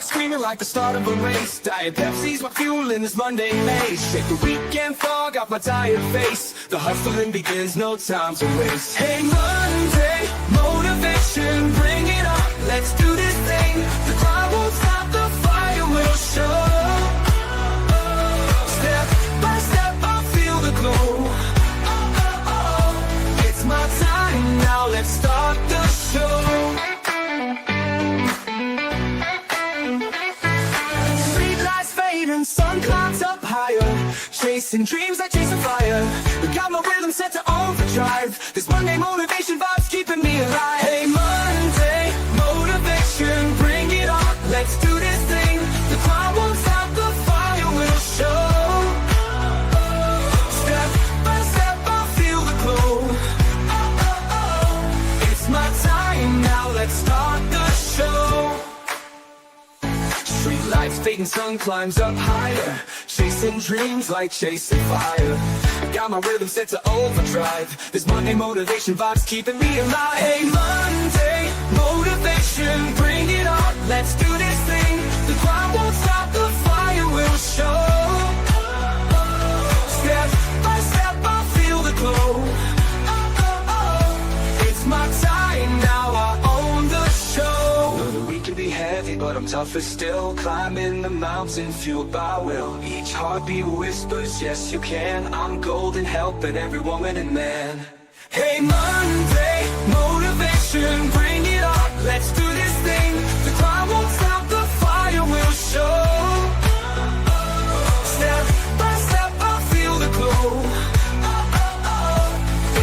Screaming like the start of a race. Diet Pepsi's my fuel in this Monday maze. Shake the weekend fog off my tired face. The hustling begins, no time to waste. Hey Monday, motivation, bring it on. Let's do this thing. The crowd won't stop, the fire will show. Step by step, I feel the glow. It's my time now, let's start the show. And sun clouds up higher, chasing dreams like chasing fire. Got my rhythm set to overdrive. This Monday motivation vibe's keeping me alive. Hey Monday, motivation, bring it on. Let's do this thing. The crowd won't stop, the fire will show. Step by step, I feel the glow. It's my time now, let's start the show. Street lights fading, sun climbs up higher, chasing dreams like chasing fire. Got my rhythm set to overdrive. This Monday motivation vibe's keeping me alive. Hey Monday, motivation, bring it on. Let's do this thing. The crowd won't stop, the fire will show. Step by step, I feel the glow. It's my time now, I own the show. Know that we can be heavy, but I'm tougher still. Climbing the mountain, fueled by will. Each heartbeat whispers, yes you can. I'm golden, helping every woman and man. Hey Monday, motivation, bring it on. Let's do this thing. The crowd won't stop, the fire will show. Step by step, I feel the glow.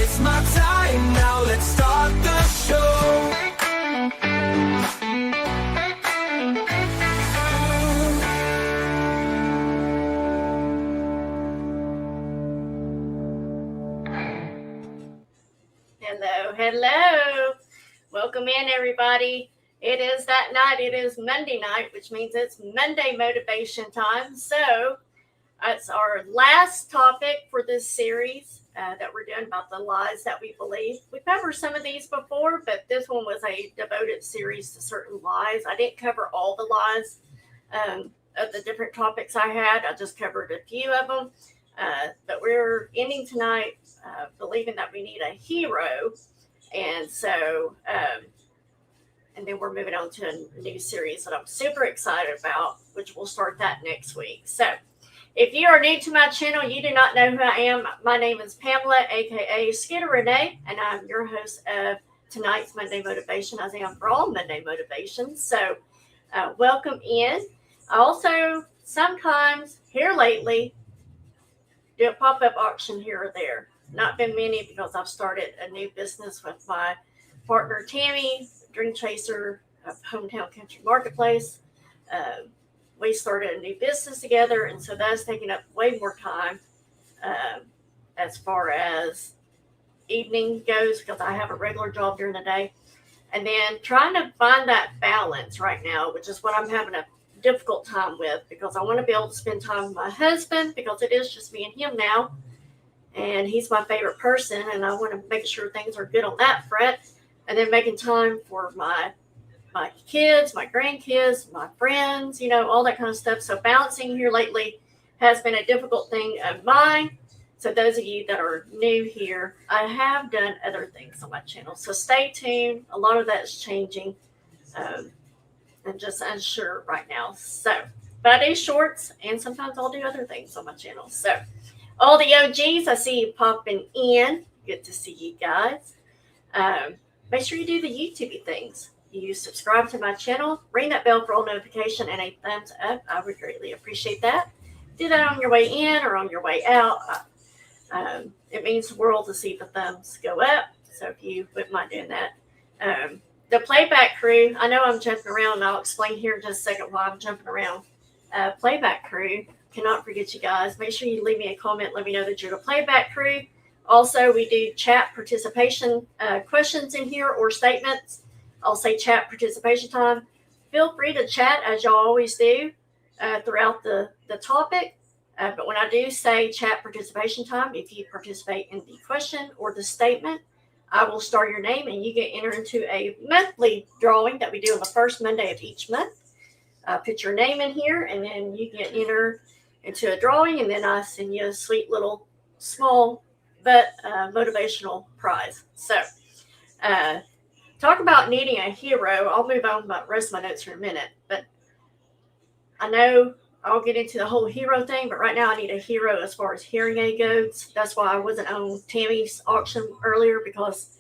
It's my time now, let's start the show. Hello. Welcome in, everybody. It is that night. It is Monday night, which means it's Monday motivation time. So it's our last topic for this series that we're doing about the lies that we believe. We've covered some of these before, but this one was a devoted series to certain lies. I didn't cover all the lies of the different topics I had. I just covered a few of them. But we're ending tonight believing that we need a hero. And so, and then we're moving on to a new series that I'm super excited about, which we'll start that next week. So if you are new to my channel, you do not know who I am. My name is Pamela, aka Scooterrenee, and I'm your host of tonight's Monday Motivation, as I am for all Monday Motivations. So welcome in. I also sometimes, here lately, do a pop-up auction here or there. Not been many because I've started a new business with my partner Tammy, Dream Chaser of Hometown Country Marketplace. We started a new business together, and so that's taking up way more time as far as evening goes, because I have a regular job during the day. And then trying to find that balance right now, which is what I'm having a difficult time with, because I want to be able to spend time with my husband, because it is just me and him now, and he's my favorite person, and I want to make sure things are good on that front. And then making time for my kids, my grandkids, my friends, all that kind of stuff. So balancing here lately has been a difficult thing of mine. So those of you that are new here, I have done other things on my channel, so stay tuned. A lot of that is changing. I'm just unsure right now. So, but I do shorts, and sometimes I'll do other things on my channel. So, all the OGs, I see you popping in. Good to see you guys. Make sure you do the YouTube things. You subscribe to my channel, ring that bell for all notification, and a thumbs up. I would greatly appreciate that. Do that on your way in or on your way out. It means the world to see the thumbs go up. So if you wouldn't mind doing that. The playback crew, I know I'm jumping around, and I'll explain here in just a second why I'm jumping around. Playback crew, cannot forget you guys. Make sure you leave me a comment. Let me know that you're the playback crew. Also, we do chat participation questions in here or statements. I'll say chat participation time. Feel free to chat, as y'all always do, throughout the topic. But when I do say chat participation time, if you participate in the question or the statement, I will star your name and you get entered into a monthly drawing that we do on the first Monday of each month. Put your name in here and then you get entered into a drawing, and then I send you a sweet little small but motivational prize. So talk about needing a hero. I'll move on about the rest of my notes in a minute, but I know I'll get into the whole hero thing, but right now I need a hero as far as hearing aid goes. That's why I wasn't on Tammy's auction earlier, because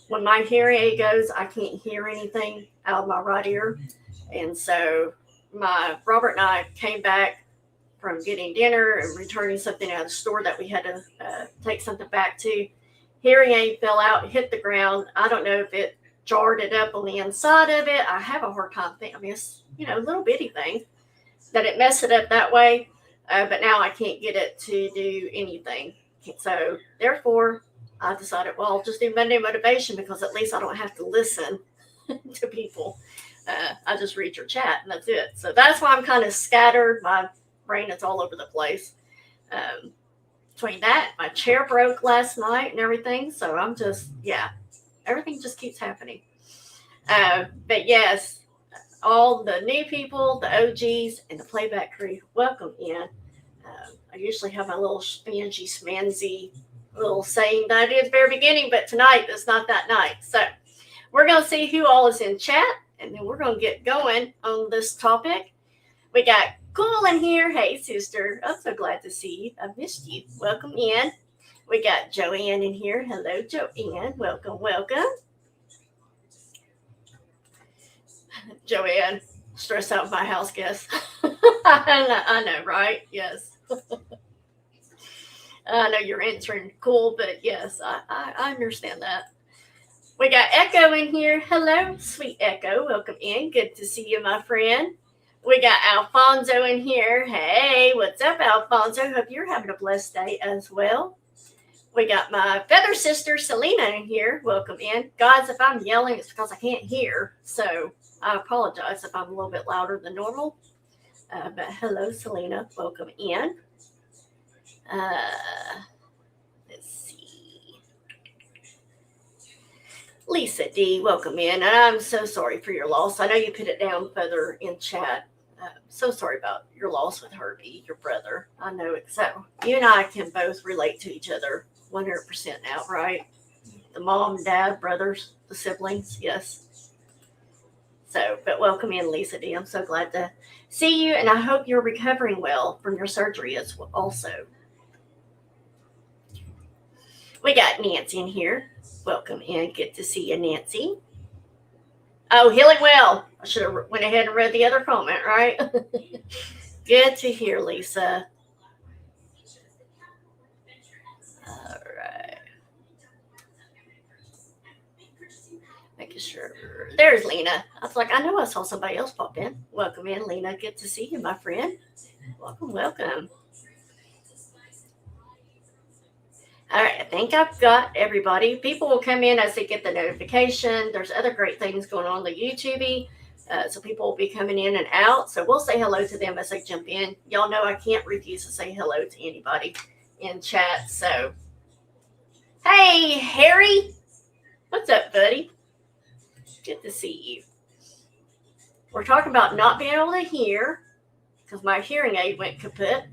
when my hearing aid goes, I can't hear anything out of my right ear. And so Robert and I came back from getting dinner and returning something out of the store that we had to take something back to. Hearing aid fell out, hit the ground. I don't know if it jarred it up on the inside of it. I have a hard time thinking. I mean, it's, a little bitty thing that it messed it up that way. But now I can't get it to do anything. So therefore, I decided, well, I'll just do Monday motivation, because at least I don't have to listen to people. I just read your chat and that's it. So that's why I'm kind of scattered. My brain is all over the place. Between that, my chair broke last night and everything. So I'm just, everything just keeps happening. But yes, all the new people, the OGs, and the playback crew, welcome in. I usually have my little smangy little saying that I did at the very beginning, but tonight is not that night. So we're going to see who all is in chat, and then we're going to get going on this topic. We got Cool in here. Hey, sister. I'm so glad to see you. I missed you. Welcome in. We got Joanne in here. Hello, Joanne. Welcome, welcome. Joanne, stress out my house guest. I know, right? Yes. I know you're answering cool, but yes, I understand that. We got Echo in here. Hello, sweet Echo. Welcome in. Good to see you, my friend. We got Alfonso in here. Hey, what's up, Alfonso? Hope you're having a blessed day as well. We got my feather sister, Selena, in here. Welcome in. Guys, if I'm yelling, it's because I can't hear. So I apologize if I'm a little bit louder than normal. But hello, Selena. Welcome in. Let's see. Lisa D, welcome in. And I'm so sorry for your loss. I know you put it down further in chat. So sorry about your loss with Herbie, your brother. I know it. So you and I can both relate to each other 100% now, right? The mom, dad, brothers, the siblings. Yes. So, but welcome in, Lisa D. I'm so glad to see you, and I hope you're recovering well from your surgery as well also. We got Nancy in here. Welcome in. Good to see you, Nancy. Oh, healing well. I should have went ahead and read the other comment, right? Good to hear, Lisa. All right. Making sure. There's Lena. I was like, I know I saw somebody else pop in. Welcome in, Lena. Good to see you, my friend. Welcome, welcome. All right, I think I've got everybody. People will come in as they get the notification. There's other great things going on the YouTube. So people will be coming in and out. So we'll say hello to them as they jump in. Y'all know I can't refuse to say hello to anybody in chat. So, hey, Harry. What's up, buddy? Good to see you. We're talking about not being able to hear because my hearing aid went kaput.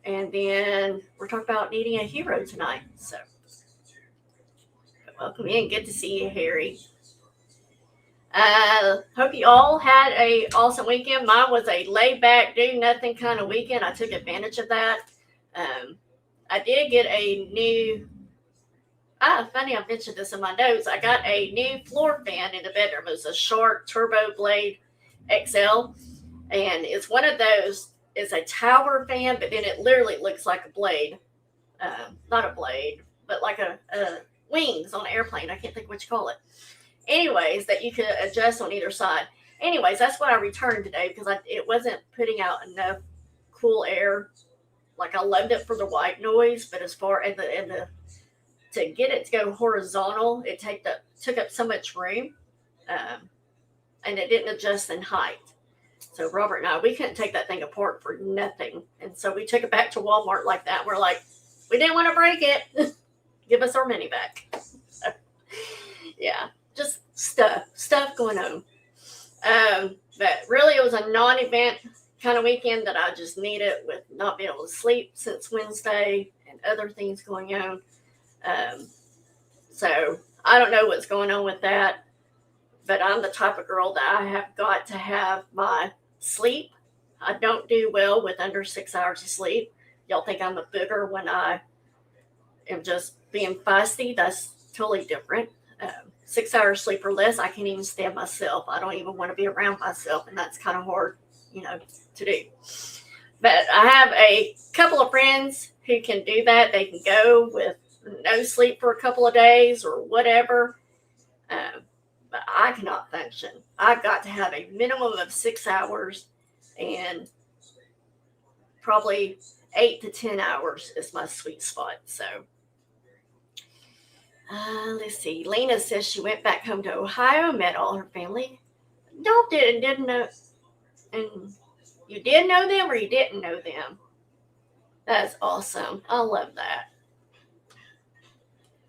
And then we're talking about needing a hero tonight. So, welcome in. Good to see you, Harry. Hope you all had an awesome weekend. Mine was a laid-back, do-nothing kind of weekend. I took advantage of that. I did get a new... funny I mentioned this in my notes. I got a new floor fan in the bedroom. It was a Shark Turbo Blade XL. And it's one of those... It's a tower fan, but then it literally looks like a blade. Not a blade, but like a wings on an airplane. I can't think what you call it. Anyways, that you could adjust on either side. Anyways, that's what I returned today because it wasn't putting out enough cool air. Like I loved it for the white noise, but as far as the to get it to go horizontal, it took up so much room, and it didn't adjust in height. So Robert and I, we couldn't take that thing apart for nothing. And so we took it back to Walmart like that. We're like, we didn't want to break it. Give us our money back. So, yeah, just stuff going on. But really it was a non-event kind of weekend that I just needed with not being able to sleep since Wednesday and other things going on. So I don't know what's going on with that, but I'm the type of girl that I have got to have my sleep. I don't do well with under 6 hours of sleep. Y'all think I'm a booger when I am just being feisty. That's totally different. 6 hours sleep or less, I can't even stand myself. I don't even want to be around myself, and that's kind of hard, to do. But I have a couple of friends who can do that. They can go with no sleep for a couple of days or whatever. But I cannot function. I've got to have a minimum of 6 hours, and probably 8 to 10 hours is my sweet spot. So let's see. Lena says she went back home to Ohio, met all her family. Y'all didn't know, and you did know them or you didn't know them. That's awesome. I love that.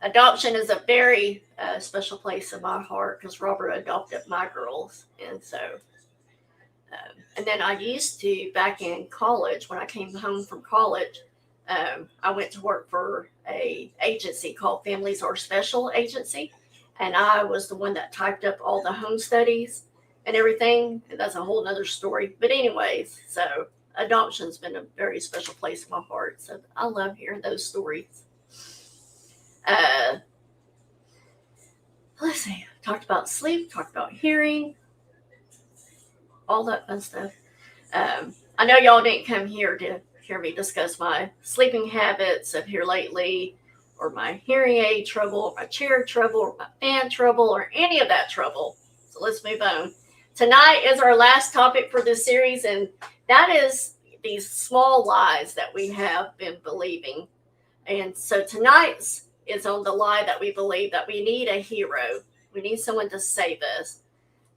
Adoption is a very special place in my heart because Robert adopted my girls. And so, and then I used to, back in college, when I came home from college, I went to work for a agency called Families Are Special Agency. And I was the one that typed up all the home studies and everything. And that's a whole nother story. But anyways, so adoption's been a very special place in my heart. So I love hearing those stories. Let's see. Talked about sleep, talked about hearing, all that fun stuff. I know y'all didn't come here to hear me discuss my sleeping habits of here lately, or my hearing aid trouble, or my chair trouble, or my fan trouble, or any of that trouble. So let's move on. Tonight is our last topic for this series, and that is these small lies that we have been believing. And so tonight's is on the lie that we believe that we need a hero. We need someone to save us.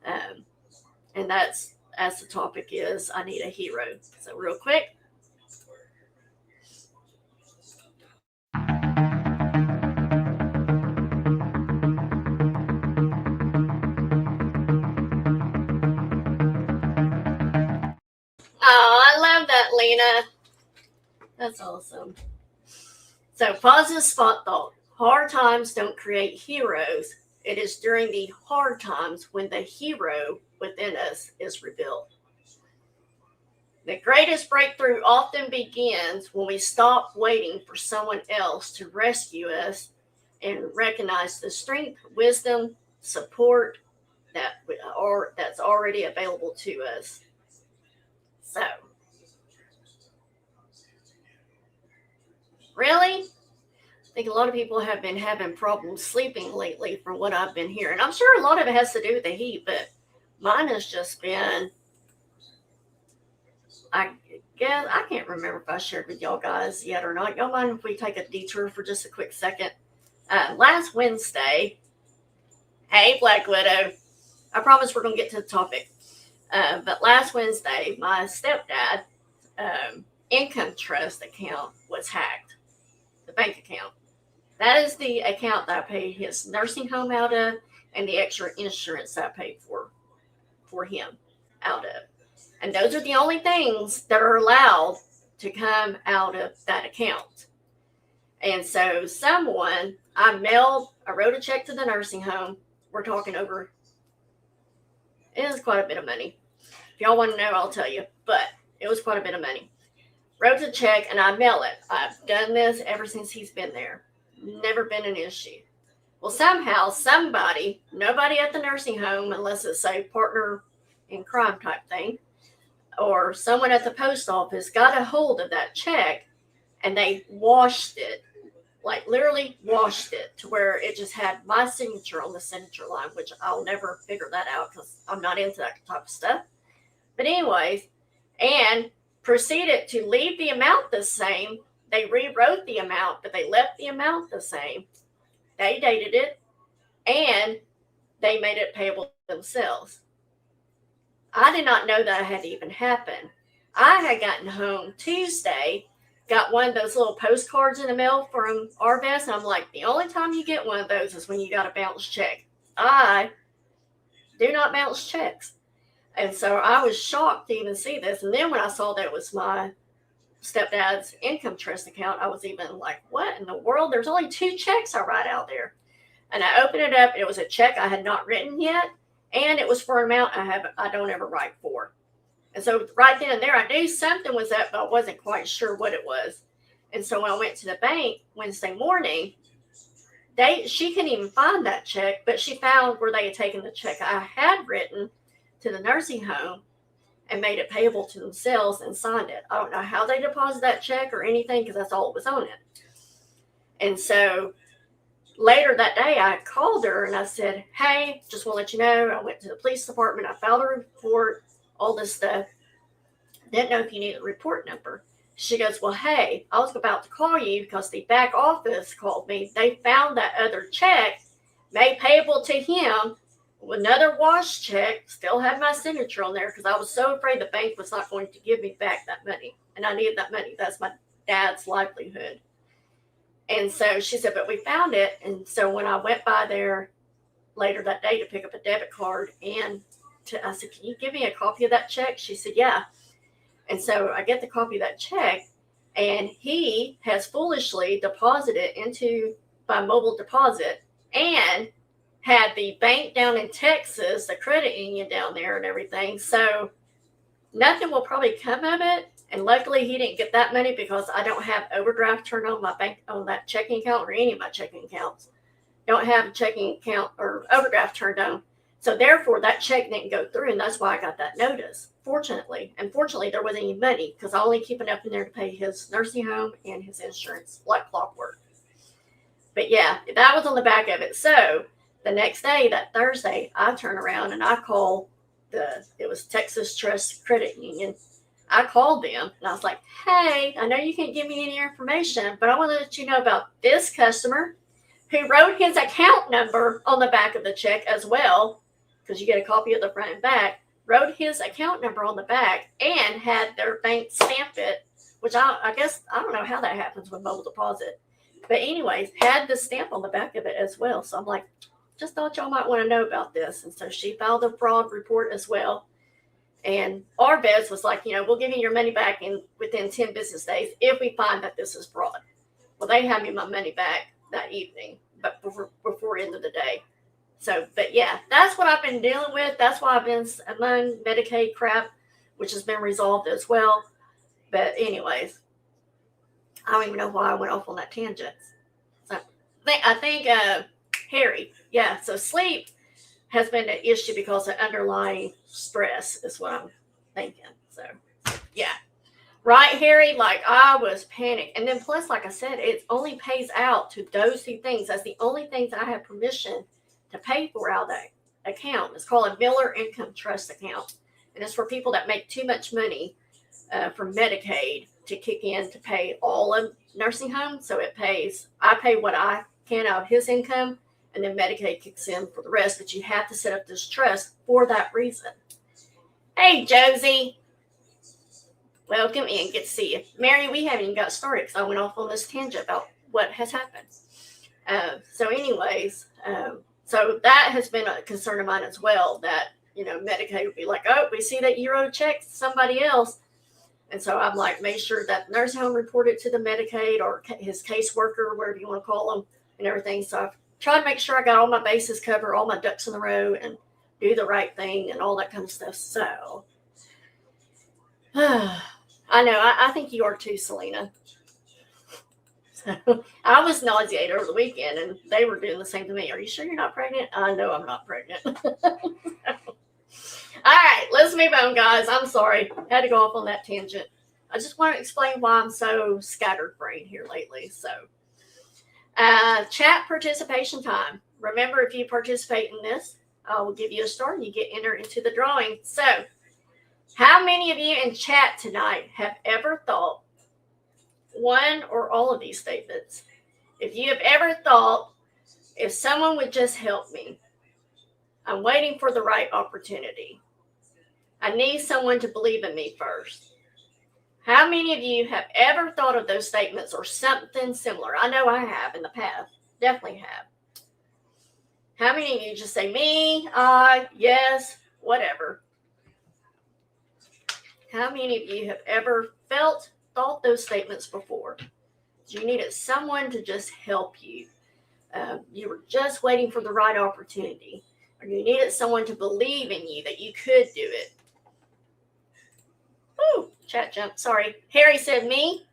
And that's, as the topic is, I need a hero. So real quick. Oh, I love that, Lena. That's awesome. So positive spot thought. Hard times don't create heroes. It is during the hard times when the hero within us is revealed. The greatest breakthrough often begins when we stop waiting for someone else to rescue us and recognize the strength, wisdom, support that's already available to us. So, really? I think a lot of people have been having problems sleeping lately from what I've been hearing. I'm sure a lot of it has to do with the heat, but mine has just been, I guess, I can't remember if I shared with y'all guys yet or not. Y'all mind if we take a detour for just a quick second? Last Wednesday, hey, Black Widow, I promise we're going to get to the topic. But last Wednesday, my stepdad income trust account was hacked, the bank account. That is the account that I paid his nursing home out of and the extra insurance that I paid for him out of. And those are the only things that are allowed to come out of that account. And so I wrote a check to the nursing home. We're talking over, it was quite a bit of money. If y'all want to know, I'll tell you, but it was quite a bit of money. Wrote the check and I mail it. I've done this ever since he's been there. Never been an issue. Well, somehow nobody at the nursing home, unless it's a partner in crime type thing, or someone at the post office got a hold of that check and they washed it, like literally washed it to where it just had my signature on the signature line, which I'll never figure that out because I'm not into that type of stuff. But anyways, and proceeded to leave the amount the same. They rewrote the amount, but they left the amount the same. They dated it, and they made it payable themselves. I did not know that had even happened. I had gotten home Tuesday, got one of those little postcards in the mail from Arvest, and I'm like, the only time you get one of those is when you got a bounce check. I do not bounce checks. And so I was shocked to even see this. And then when I saw that it was my stepdad's income trust account, I was even like, what in the world? There's only 2 checks I write out there. And I opened it up, and it was a check I had not written yet, and it was for an amount I don't ever write for. And so right then and there, I knew something was up, but I wasn't quite sure what it was. And so when I went to the bank Wednesday morning, she couldn't even find that check, but she found where they had taken the check I had written to the nursing home and made it payable to themselves and signed it. I don't know how they deposited that check or anything, because that's all it was on it. And so later that day, I called her and I said, hey, just want to let you know, I went to the police department, I filed a report, all this stuff. Didn't know if you needed a report number. She goes, well, hey, I was about to call you because the back office called me. They found that other check made payable to him. Another wash check, still had my signature on there because I was so afraid the bank was not going to give me back that money. And I needed that money. That's my dad's livelihood. And so she said, but we found it. And so when I went by there later that day to pick up a debit card, and I said, can you give me a copy of that check? She said, yeah. And so I get the copy of that check, and he has foolishly deposited into by mobile deposit and had the bank down in Texas, the credit union down there and everything. So nothing will probably come of it. And luckily he didn't get that money because I don't have overdraft turned on my bank on that checking account or any of my checking accounts. Don't have a checking account or overdraft turned on. So therefore that check didn't go through, and that's why I got that notice. Fortunately, there wasn't any money because I only keep enough in there to pay his nursing home and his insurance like clockwork. But yeah, that was on the back of it. So the next day, that Thursday, I turn around and I call it was Texas Trust Credit Union. I called them and I was like, hey, I know you can't give me any information, but I want to let you know about this customer who wrote his account number on the back of the check as well, because you get a copy of the front and back, wrote his account number on the back and had their bank stamp it, which I guess, I don't know how that happens with mobile deposit. But anyways, had the stamp on the back of it as well. So I'm like, just thought y'all might want to know about this. And so she filed a fraud report as well. And Arvest was like, we'll give you your money back within 10 business days if we find that this is fraud. Well, they had me my money back that evening, but before end of the day. So, but yeah, that's what I've been dealing with. That's why I've been among Medicaid crap, which has been resolved as well. But anyways, I don't even know why I went off on that tangent. So I think Harry, yeah. So sleep has been an issue because of underlying stress is what I'm thinking. So yeah. Right, Harry? Like I was panicked. And then plus, like I said, it only pays out to those 2 things. That's the only things I have permission to pay for out of that account. It's called a Miller Income Trust account. And it's for people that make too much money from Medicaid to kick in to pay all of nursing homes. So I pay what I can out of his income, and then Medicaid kicks in for the rest. But you have to set up this trust for that reason. Hey, Josie. Welcome in. Good to see you. Mary, we haven't even got started because I went off on this tangent about what has happened. So anyways, so that has been a concern of mine as well, that, Medicaid would be like, oh, we see that you wrote a check to somebody else. And so I'm like, make sure that the nursing home reported to the Medicaid or his caseworker, whatever you want to call them, and everything. So I've tried to make sure I got all my bases covered, all my ducks in a row, and do the right thing and all that kind of stuff. So I know, I think you are too, Selena. So I was nauseated over the weekend, and they were doing the same to me. Are you sure you're not pregnant? I know I'm not pregnant. All right, let's move on, guys. I'm sorry. I had to go off on that tangent. I just want to explain why I'm so scatterbrained here lately. So, chat participation time. Remember, if you participate in this, I will give you a star and you get entered into the drawing. So, how many of you in chat tonight have ever thought one or all of these statements? If you have ever thought, if someone would just help me, I'm waiting for the right opportunity. I need someone to believe in me first. How many of you have ever thought of those statements or something similar? I know I have in the past. Definitely have. How many of you just say me, I, yes, whatever? How many of you have ever thought those statements before? You needed someone to just help you. You were just waiting for the right opportunity. Or you needed someone to believe in you that you could do it. Ooh, chat jump, sorry. Harry said me.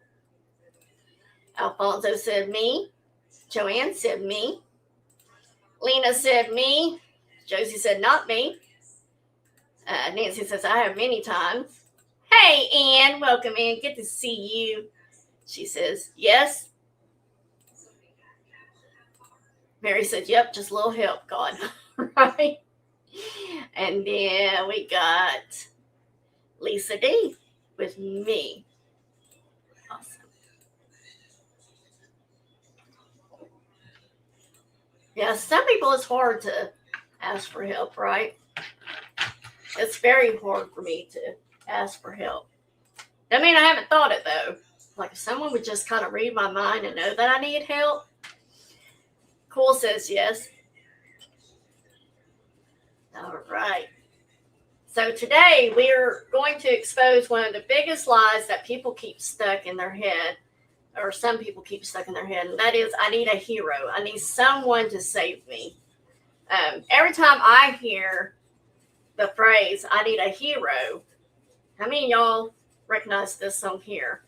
Alfonso said me. Joanne said me. Lena said me. Josie said not me. Nancy says I have many times. Hey, Ann, welcome in. Good to see you. She says yes. Mary said, yep, just a little help, God. Right? And then we got Lisa D with me. Awesome. Yeah, some people it's hard to ask for help, right? It's very hard for me to ask for help. I mean, I haven't thought it though. Like if someone would just kind of read my mind and know that I need help. Cool says yes. All right. So today we're going to expose one of the biggest lies that people keep stuck in their head, or some people keep stuck in their head, and that is, I need a hero. I need someone to save me. Every time I hear the phrase, I need a hero, how many of y'all recognize this song here?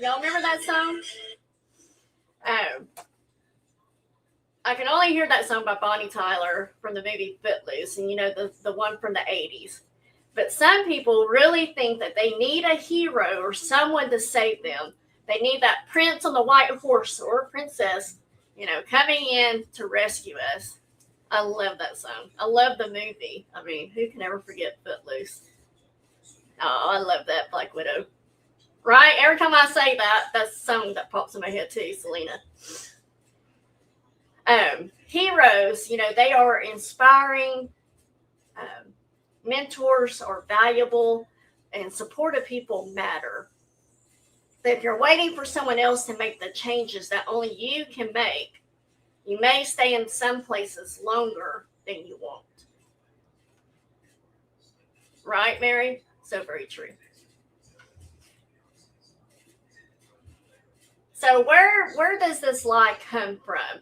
Y'all remember that song? I can only hear that song by Bonnie Tyler from the movie Footloose, and you know, the one from the 80s. But some people really think that they need a hero or someone to save them. They need that prince on the white horse or princess, you know, coming in to rescue us. I love that song. I love the movie. I mean, who can ever forget Footloose? Oh, I love that Black Widow. Right? Every time I say that, that's the song that pops in my head too, Selena. Heroes, you know, they are inspiring. Mentors are valuable, and supportive people matter. But if you're waiting for someone else to make the changes that only you can make, you may stay in some places longer than you want. Right, Mary? So very true. So where does this lie come from?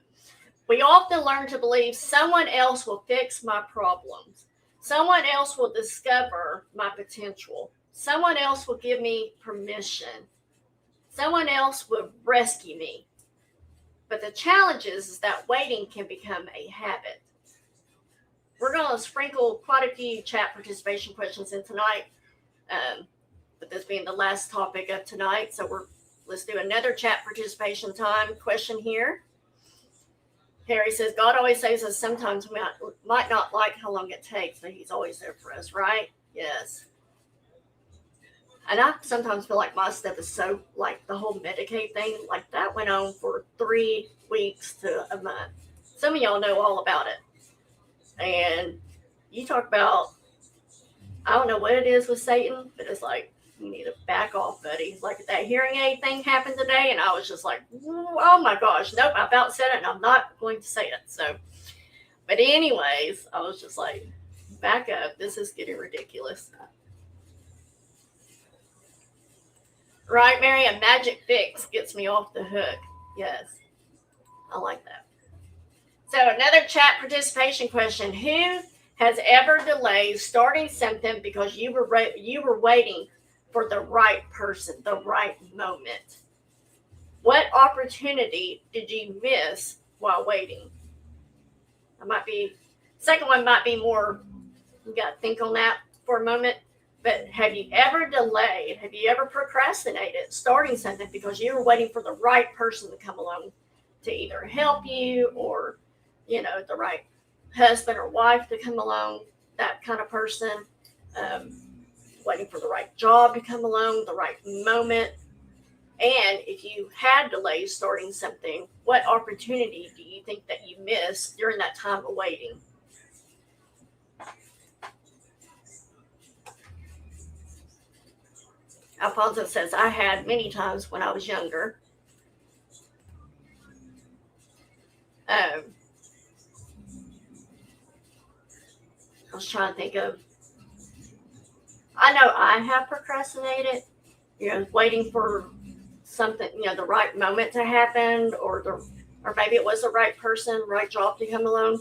We often learn to believe someone else will fix my problems. Someone else will discover my potential. Someone else will give me permission. Someone else will rescue me. But the challenge is that waiting can become a habit. We're going to sprinkle quite a few chat participation questions in tonight, with this being the last topic of tonight. So let's do another chat participation time question here. Harry says, God always saves us. Sometimes we might not like how long it takes, but he's always there for us, right? Yes. And I sometimes feel like my stuff is so, like the whole Medicaid thing, like that went on for 3 weeks to a month. Some of y'all know all about it. And you talk about, I don't know what it is with Satan, but it's like, you need to back off, buddy. Like that hearing aid thing happened today, and I was just like, oh my gosh, nope, I about said it, and I'm not going to say it. So, but anyways, I was just like, back up. This is getting ridiculous. Right, Mary? A magic fix gets me off the hook. Yes, I like that. So another chat participation question. Who has ever delayed starting something because you were waiting for the right person, the right moment? What opportunity did you miss while waiting? Second one might be more, you got to think on that for a moment. But have you ever delayed, have you ever procrastinated starting something because you were waiting for the right person to come along to either help you or, you know, the right husband or wife to come along, that kind of person? Waiting for the right job to come along, the right moment. And if you had delays starting something, what opportunity do you think that you missed during that time of waiting? Alfonso says, I had many times when I was younger. I was trying to think of, I know I have procrastinated, waiting for something, the right moment to happen, or maybe it was the right person, right job to come along.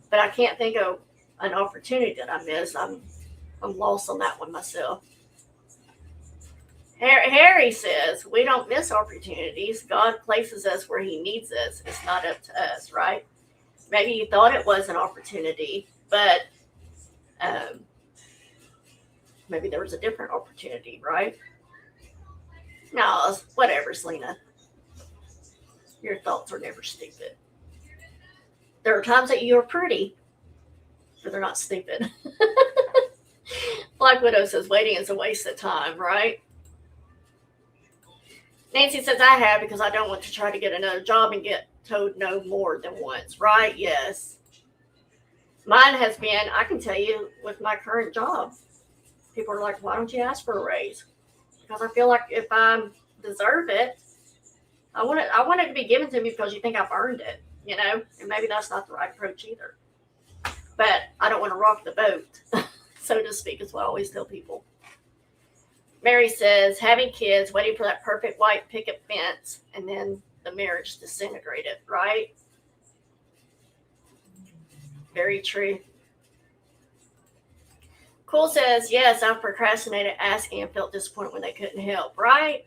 But I can't think of an opportunity that I missed. I'm lost on that one myself. Harry says, we don't miss opportunities. God places us where he needs us. It's not up to us, right? Maybe you thought it was an opportunity, but maybe there was a different opportunity, right? No, whatever, Selena. Your thoughts are never stupid. There are times that you are pretty, but they're not stupid. Black Widow says, waiting is a waste of time, right? Nancy says, I have, because I don't want to try to get another job and get told no more than once, right? Yes. Mine has been, I can tell you, with my current job, people are like, why don't you ask for a raise? Because I feel like if I deserve it, I want it to be given to me because you think I've earned it, and maybe that's not the right approach either. But I don't want to rock the boat, so to speak, is what I always tell people. Mary says, having kids, waiting for that perfect white picket fence, and then the marriage disintegrated, right? Very true. Cool says, yes, I've procrastinated asking and felt disappointed when they couldn't help, right?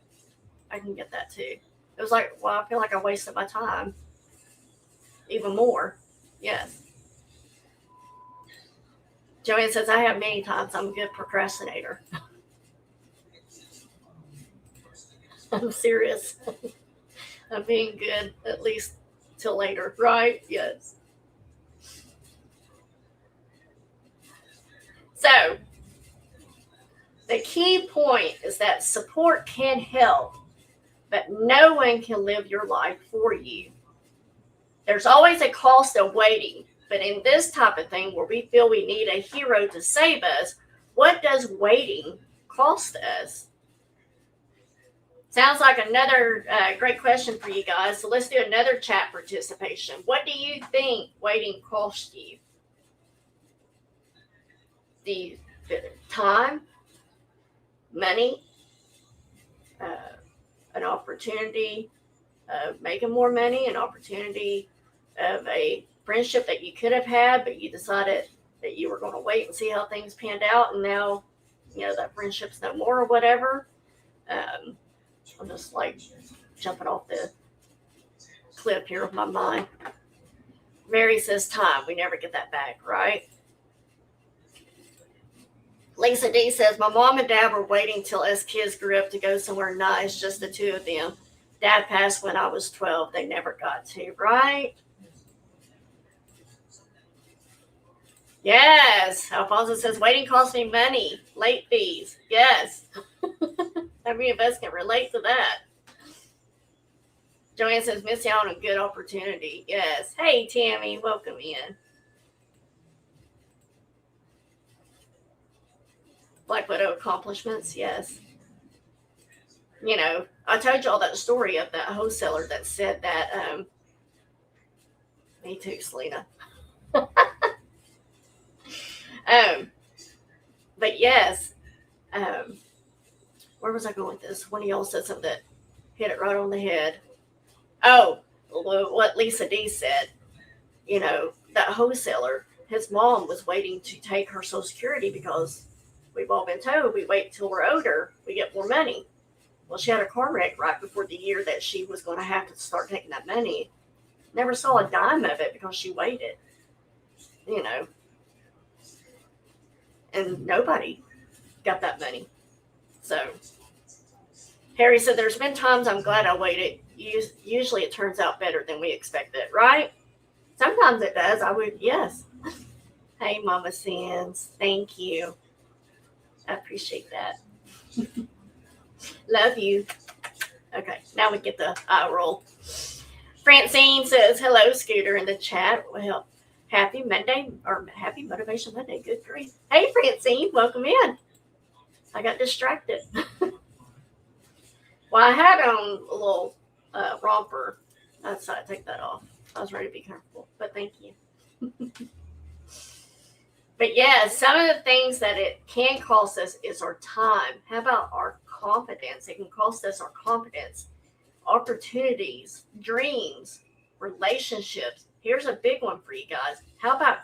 I can get that too. It was like, well, I feel like I wasted my time. Even more. Yes. Joanne says, I have many times. I'm a good procrastinator. I'm serious. I'm being good, at least till later, right? Yes. So, the key point is that support can help, but no one can live your life for you. There's always a cost of waiting, but in this type of thing where we feel we need a hero to save us, what does waiting cost us? Sounds like another great question for you guys. So let's do another chat participation. What do you think waiting cost you? The time, money, an opportunity of making more money, an opportunity of a friendship that you could have had, but you decided that you were going to wait and see how things panned out, and now, that friendship's no more or whatever. I'm just like jumping off the cliff here with my mind. Mary says time. We never get that back, right? Lisa D says, my mom and dad were waiting till us kids grew up to go somewhere nice, just the two of them. Dad passed when I was 12. They never got to, right? Yes. Alfonso says, waiting costs me money. Late fees. Yes. How many of us can relate to that? Joanne says, missing out on a good opportunity. Yes. Hey, Tammy, welcome in. Black Widow accomplishments, yes. I told y'all that story of that wholesaler that said that, me too, Selena. But yes, where was I going with this? One of y'all said something that hit it right on the head. Oh, what Lisa D said, that wholesaler, his mom was waiting to take her Social Security because we've all been told we wait till we're older, we get more money. Well, she had a car wreck right before the year that she was going to have to start taking that money. Never saw a dime of it because she waited, and nobody got that money. So Harry said, there's been times I'm glad I waited. Usually it turns out better than we expected, right? Sometimes it does. Yes. Hey, Mama Sins. Thank you. I appreciate that. Love you. Okay, now we get the eye roll. Francine says, hello, Scooter, in the chat. Well, happy Monday, or happy Motivation Monday. Good grief. Hey, Francine, welcome in. I got distracted. Well, I had on a little romper. That's why I take that off. I was ready to be comfortable, but thank you. But yeah, some of the things that it can cost us is our time. How about our confidence? It can cost us our confidence, opportunities, dreams, relationships. Here's a big one for you guys. How about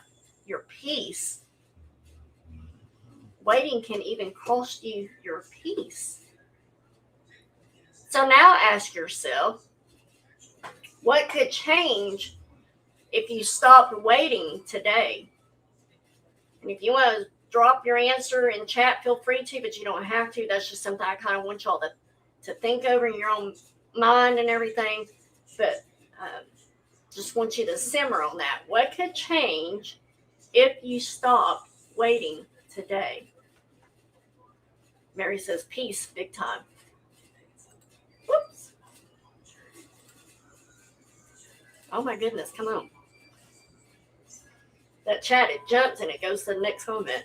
your peace? Waiting can even cost you your peace. So now ask yourself, what could change if you stopped waiting today? And if you want to drop your answer in chat, feel free to, but you don't have to. That's just something I kind of want y'all to think over in your own mind and everything. But just want you to simmer on that. What could change if you stopped waiting today? Mary says, peace, big time. Whoops. Oh my goodness, come on. That chat, it jumps and it goes to the next comment.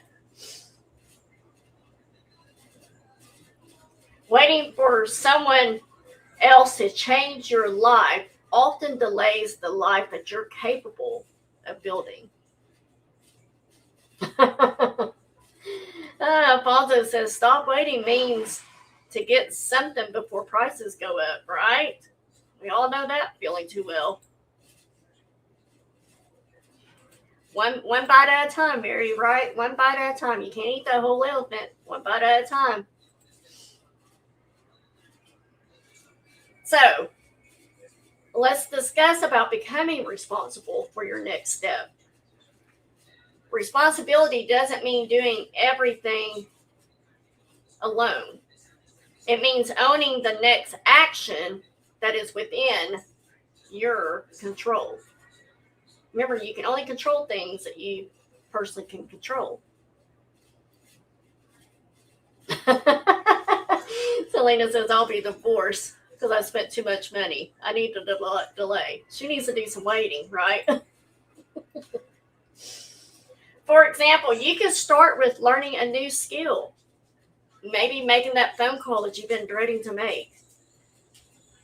Waiting for someone else to change your life often delays the life that you're capable of building. Alfonso says, stop waiting means to get something before prices go up, right? We all know that feeling too well. One bite at a time, Mary, right? One bite at a time. You can't eat that whole elephant. One bite at a time. So, let's discuss about becoming responsible for your next step. Responsibility doesn't mean doing everything alone. It means owning the next action that is within your control. Remember, you can only control things that you personally can control. Selena says, I'll be divorced because I spent too much money. I need to delay. She needs to do some waiting, right? For example, you can start with learning a new skill. Maybe making that phone call that you've been dreading to make.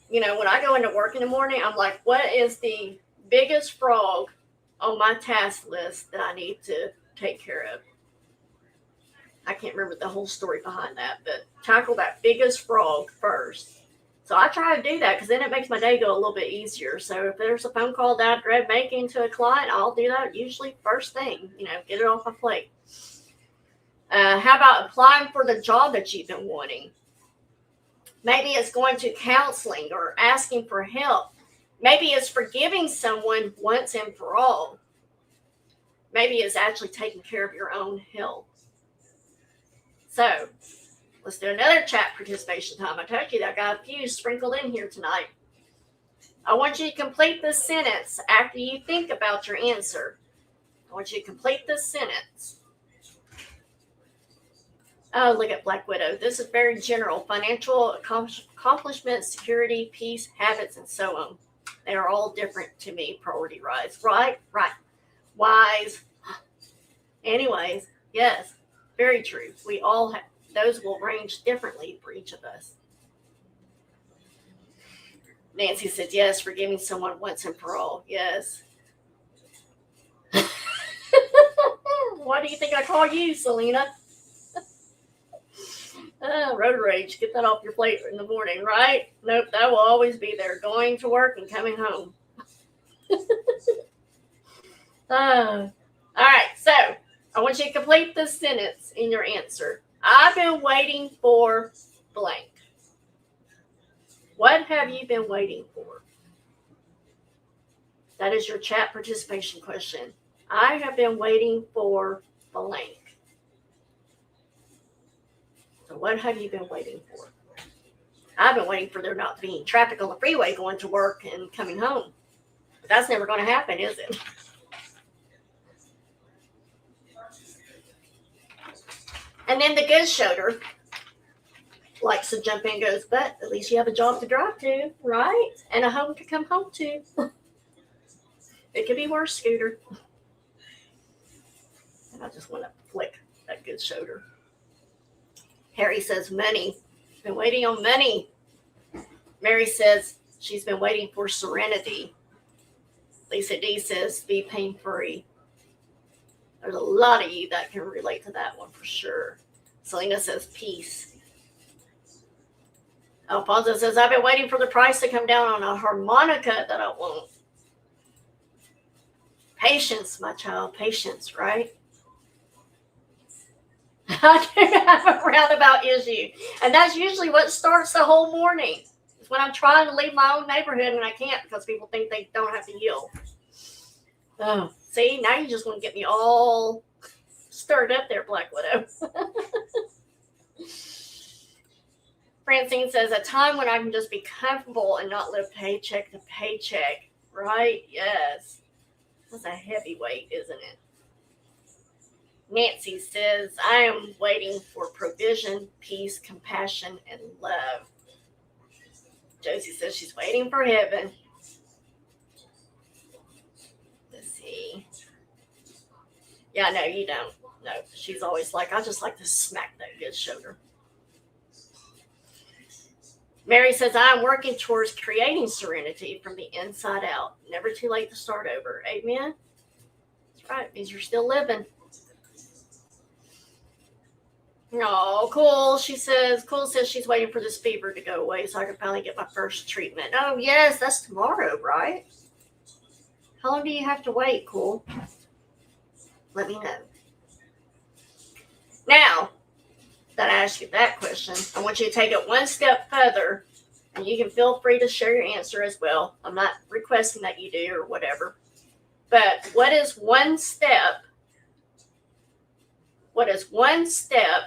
You know, when I go into work in the morning, I'm like, what is the biggest frog on my task list that I need to take care of? I can't remember the whole story behind that, but tackle that biggest frog first. So I try to do that because then it makes my day go a little bit easier. So if there's a phone call that I dread making to a client, I'll do that usually first thing, get it off my plate. How about applying for the job that you've been wanting? Maybe it's going to counseling or asking for help. Maybe it's forgiving someone once and for all. Maybe it's actually taking care of your own health. So, let's do another chat participation time. I told you that I got a few sprinkled in here tonight. I want you to complete this sentence after you think about your answer. I want you to complete this sentence. Oh, look at Black Widow. This is very general. Financial accomplishments, security, peace, habits, and so on. They are all different to me, priority-wise. Right? Right. Wise. Anyways, yes, very true. We all have, those will range differently for each of us. Nancy said, yes, forgiving someone once and for all. Yes. Why do you think I call you, Selena? Road rage. Get that off your plate in the morning, right? Nope, that will always be there. Going to work and coming home. All right, so I want you to complete this sentence in your answer. I've been waiting for blank. What have you been waiting for? That is your chat participation question. I have been waiting for blank. So what have you been waiting for? I've been waiting for there not to be any traffic on the freeway going to work and coming home. But that's never going to happen, is it? And then the good shoulder. likes to jump in and goes, but at least you have a job to drive to, right? And a home to come home to. It could be worse, Scooter. And I just want to flick that good shoulder. Harry says, money. Been waiting on money. Mary says she's been waiting for serenity. Lisa D says, be pain-free. There's a lot of you that can relate to that one for sure. Selena says, peace. Alfonso says, I've been waiting for the price to come down on a harmonica that I want. Patience, my child, patience, right? I do have a roundabout issue. And that's usually what starts the whole morning. It's when I'm trying to leave my own neighborhood and I can't because people think they don't have to yield. Oh, see, now you just want to get me all stirred up there, Black Widow. Francine says, a time when I can just be comfortable and not live paycheck to paycheck. Right? Yes. That's a heavy weight, isn't it? Nancy says, I am waiting for provision, peace, compassion, and love. Josie says she's waiting for heaven. Let's see. Yeah, no, you don't. No, she's always like, I just like to smack that good shoulder. Mary says, I'm working towards creating serenity from the inside out. Never too late to start over. Amen? That's right. It means you're still living. Oh, cool. She says, Cool says she's waiting for this fever to go away so I can finally get my first treatment. Oh, yes, that's tomorrow, right? How long do you have to wait, Cool? Let me know. Now that I asked you that question, I want you to take it one step further, and you can feel free to share your answer as well. I'm not requesting that you do or whatever. But what is one step? What is one step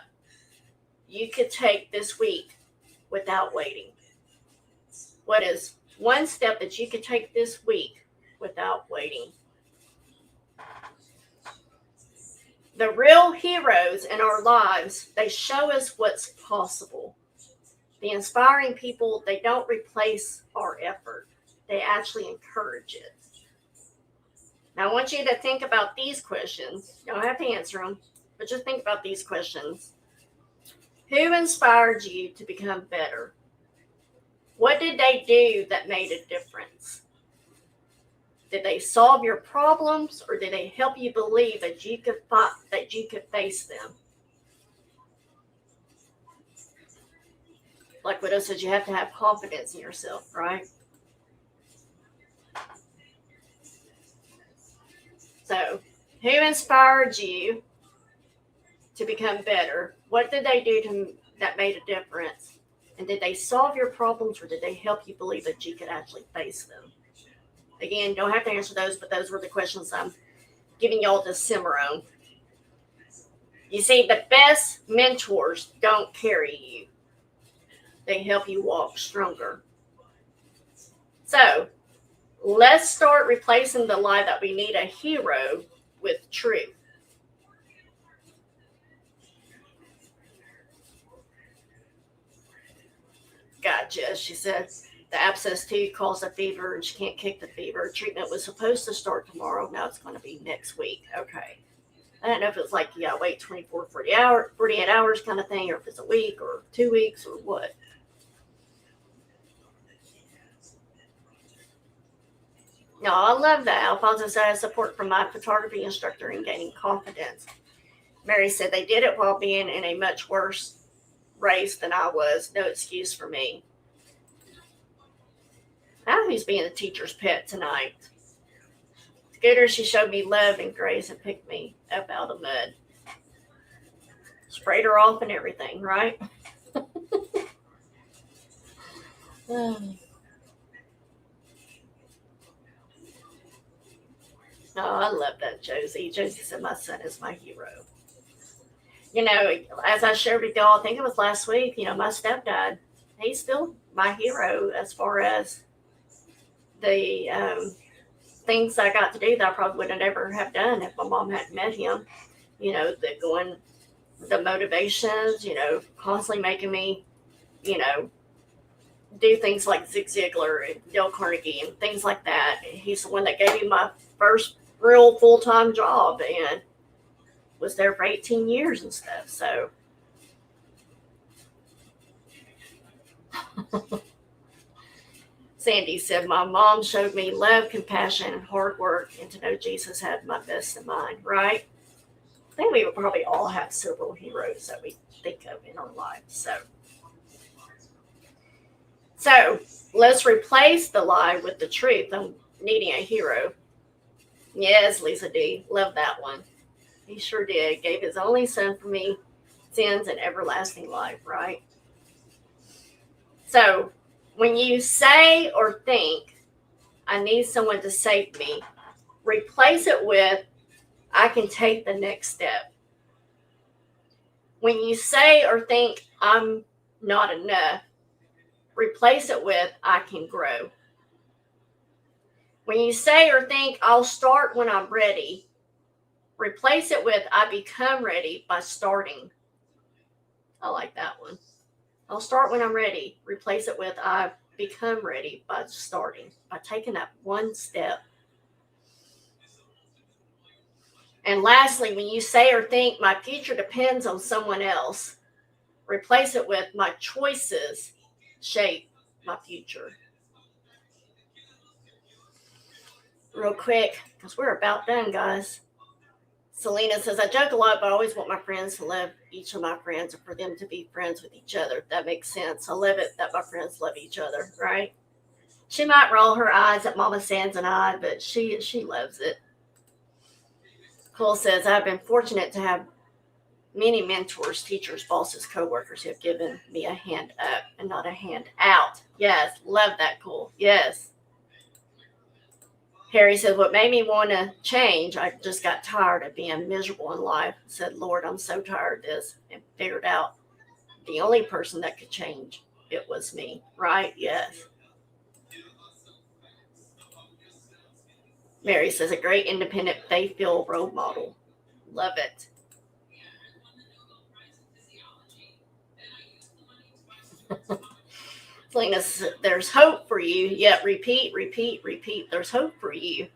you could take this week without waiting? What is one step that you could take this week without waiting? The real heroes in our lives, they show us what's possible. The inspiring people, they don't replace our effort. They actually encourage it. Now, I want you to think about these questions. You don't have to answer them, but just think about these questions. Who inspired you to become better? What did they do that made a difference? Did they solve your problems, or did they help you believe that you could face them? Like Widow says, you have to have confidence in yourself, right? So, who inspired you to become better? What did they do that made a difference? And did they solve your problems, or did they help you believe that you could actually face them? Again, you don't have to answer those, but those were the questions I'm giving y'all to simmer on. You see, the best mentors don't carry you. They help you walk stronger. So, let's start replacing the lie that we need a hero with truth. Gotcha, she says. The abscess tooth caused a fever and she can't kick the fever. Treatment was supposed to start tomorrow. Now it's going to be next week. Okay. I don't know if it's like you got to wait 48 hours kind of thing, or if it's a week or 2 weeks or what. No, I love that. Alfonso said, I support from my photography instructor in gaining confidence. Mary said they did it while being in a much worse race than I was. No excuse for me. Now who's being a teacher's pet tonight? Scooter, she showed me love and grace and picked me up out of the mud. Sprayed her off and everything, right? Oh, I love that, Josie. Josie said, my son is my hero. You know, as I shared with y'all, I think it was last week, my stepdad, he's still my hero as far as the things I got to do that I probably would have never have done if my mom hadn't met him. The motivations, constantly making me do things like Zig Ziglar and Dale Carnegie and things like that. He's the one that gave me my first real full-time job and was there for 18 years and stuff. So Sandy said, my mom showed me love, compassion, and hard work, and to know Jesus had my best in mind, right? I think we would probably all have several heroes that we think of in our lives. So let's replace the lie with the truth on needing a hero. Yes, Lisa D. Love that one. He sure did. Gave his only son for me, sins and everlasting life, right? So when you say or think, I need someone to save me, replace it with, I can take the next step. When you say or think, I'm not enough, replace it with, I can grow. When you say or think, I'll start when I'm ready, replace it with, I become ready by starting. I like that one. I'll start when I'm ready. Replace it with, I become ready by starting, by taking that one step. And lastly, when you say or think, my future depends on someone else, replace it with, my choices shape my future. Real quick, because we're about done, guys. Selena says, I joke a lot, but I always want my friends to love each of my friends and for them to be friends with each other. That makes sense. I love it that my friends love each other, right? She might roll her eyes at Mama Sands and I, but she loves it. Cole says, I've been fortunate to have many mentors, teachers, bosses, coworkers who have given me a hand up and not a hand out. Yes, love that, Cole. Yes. Harry said, what made me want to change, I just got tired of being miserable in life. Said, Lord, I'm so tired of this, and figured out the only person that could change, it was me, right? Yes. Mary says, a great independent, faith-filled role model. Love it. Selena says, there's hope for you. Yet repeat. There's hope for you.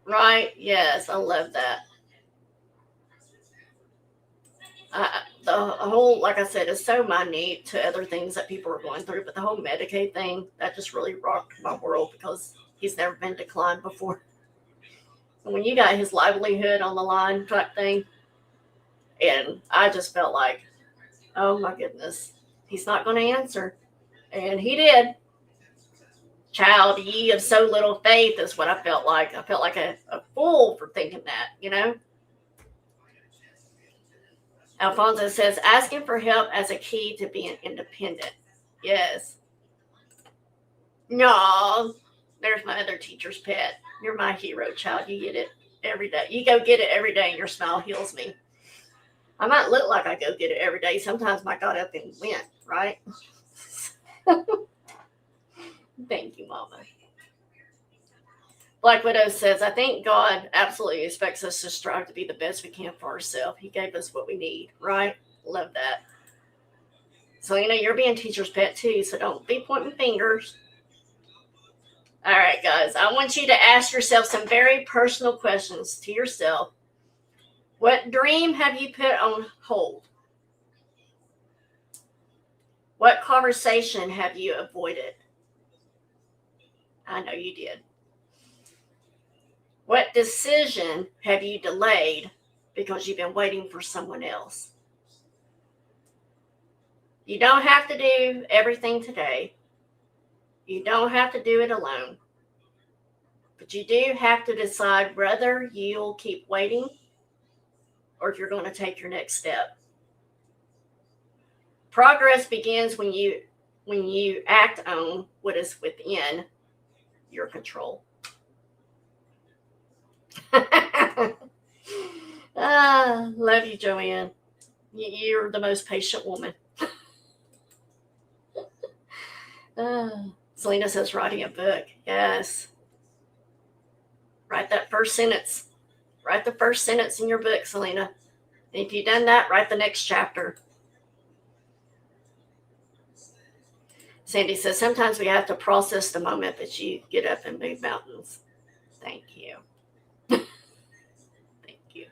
Right? Yes, I love that. The whole, like I said, is so minute to other things that people are going through, but the whole Medicaid thing, that just really rocked my world because he's never been declined before. And when you got his livelihood on the line type thing, and I just felt like, oh my goodness, he's not going to answer. And he did. Child, ye of so little faith is what I felt like. I felt like a fool for thinking that, you know. Alfonso says, asking for help as a key to being independent. Yes. No, there's my other teacher's pet. You're my hero, child. You get it every day. You go get it every day and your smile heals me. I might look like I go get it every day. Sometimes I got up and went, right? Thank you, Mama. Black Widow says, I think God absolutely expects us to strive to be the best we can for ourselves. He gave us what we need, right? Love that. So, you're being teacher's pet too, so don't be pointing fingers. All right, guys, I want you to ask yourself some very personal questions to yourself. What dream have you put on hold? What conversation have you avoided? I know you did. What decision have you delayed because you've been waiting for someone else? You don't have to do everything today. You don't have to do it alone. But you do have to decide whether you'll keep waiting or if you're going to take your next step. Progress begins when you act on what is within your control. Love you, Joanne. You're the most patient woman. Selena says writing a book. Yes. Write that first sentence. Write the first sentence in your book, Selena. If you've done that, write the next chapter. Sandy says, sometimes we have to process the moment that you get up and move mountains. Thank you. Thank you.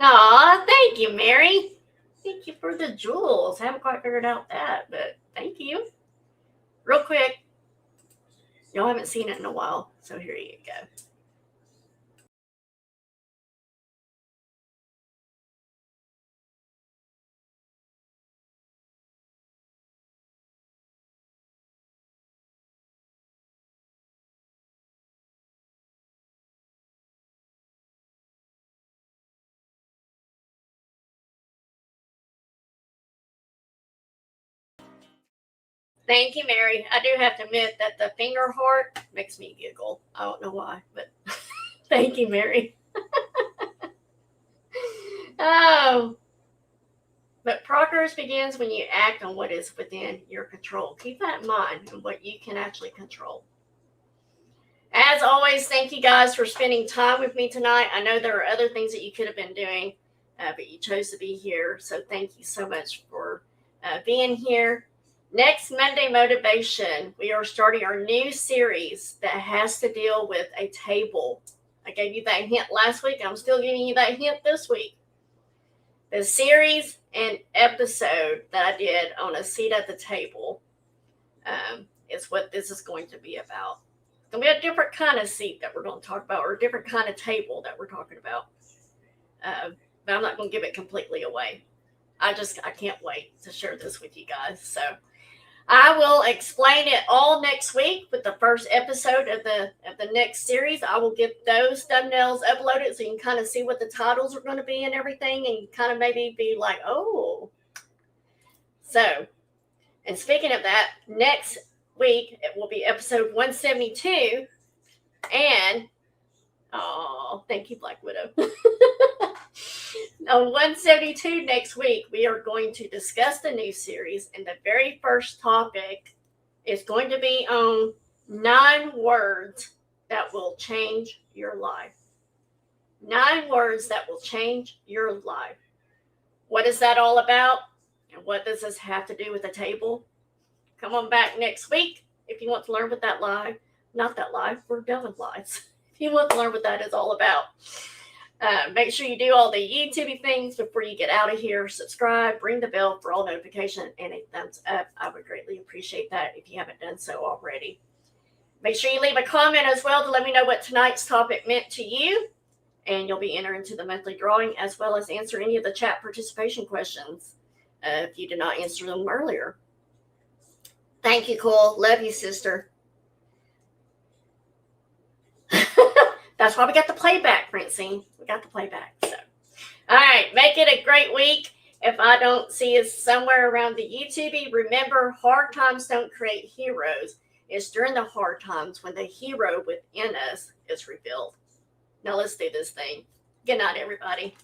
Aw, thank you, Mary. Thank you for the jewels. I haven't quite figured out that, but thank you. Real quick. Y'all haven't seen it in a while, so here you go. Thank you, Mary. I do have to admit that the finger heart makes me giggle. I don't know why, but thank you, Mary. Oh, but progress begins when you act on what is within your control. Keep that in mind and what you can actually control. As always, thank you guys for spending time with me tonight. I know there are other things that you could have been doing, but you chose to be here. So thank you so much for being here. Next Monday Motivation, we are starting our new series that has to deal with a table. I gave you that hint last week. I'm still giving you that hint this week. The series and episode that I did on a seat at the table is what this is going to be about. It's going to be a different kind of seat that we're going to talk about, or a different kind of table that we're talking about. But I'm not going to give it completely away. I can't wait to share this with you guys. So I will explain it all next week with the first episode of the next series. I will get those thumbnails uploaded so you can kind of see what the titles are going to be and everything, and kind of maybe be like, oh. So, and speaking of that, next week it will be episode 172. And, oh, thank you, Black Widow. On 172 next week, we are going to discuss the new series, and the very first topic is going to be on 9 words that will change your life. 9 words that will change your life. What is that all about? And what does this have to do with the table? Come on back next week if you want to learn what that live, not that live, we're done with lives. If you want to learn what that is all about. Make sure you do all the YouTube things before you get out of here. Subscribe, ring the bell for all notifications, and a thumbs up. I would greatly appreciate that if you haven't done so already. Make sure you leave a comment as well to let me know what tonight's topic meant to you, and you'll be entered into the monthly drawing, as well as answer any of the chat participation questions if you did not answer them earlier. Thank you, Cole. Love you, sister. That's why we got the playback, Francine. We got the playback. So, all right, make it a great week. If I don't see you somewhere around the YouTube, remember, hard times don't create heroes. It's during the hard times when the hero within us is revealed. Now let's do this thing. Good night, everybody.